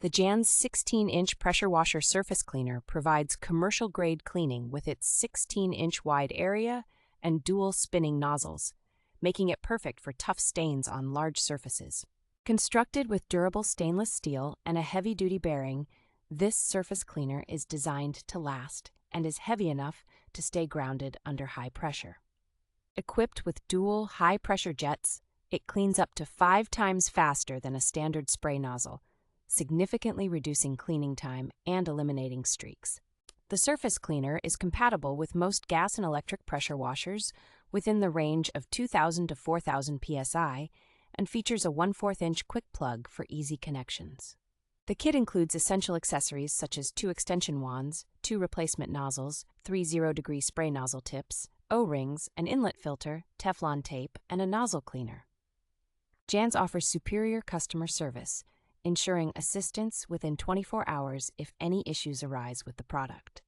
The JANZ 16-inch pressure washer surface cleaner provides commercial-grade cleaning with its 16-inch wide area and dual spinning nozzles, making it perfect for tough stains on large surfaces. Constructed with durable stainless steel and a heavy-duty bearing, this surface cleaner is designed to last and is heavy enough to stay grounded under high pressure. Equipped with dual high-pressure jets, it cleans up to 5 times faster than a standard spray nozzle, significantly reducing cleaning time and eliminating streaks. The surface cleaner is compatible with most gas and electric pressure washers within the range of 2,000 to 4,000 psi and features a 1/4-inch quick plug for easy connections. The kit includes essential accessories such as 2 extension wands, 2 replacement nozzles, 3 0-degree spray nozzle tips, O-rings, an inlet filter, Teflon tape, and a nozzle cleaner. JANZ offers superior customer service, ensuring assistance within 24 hours if any issues arise with the product.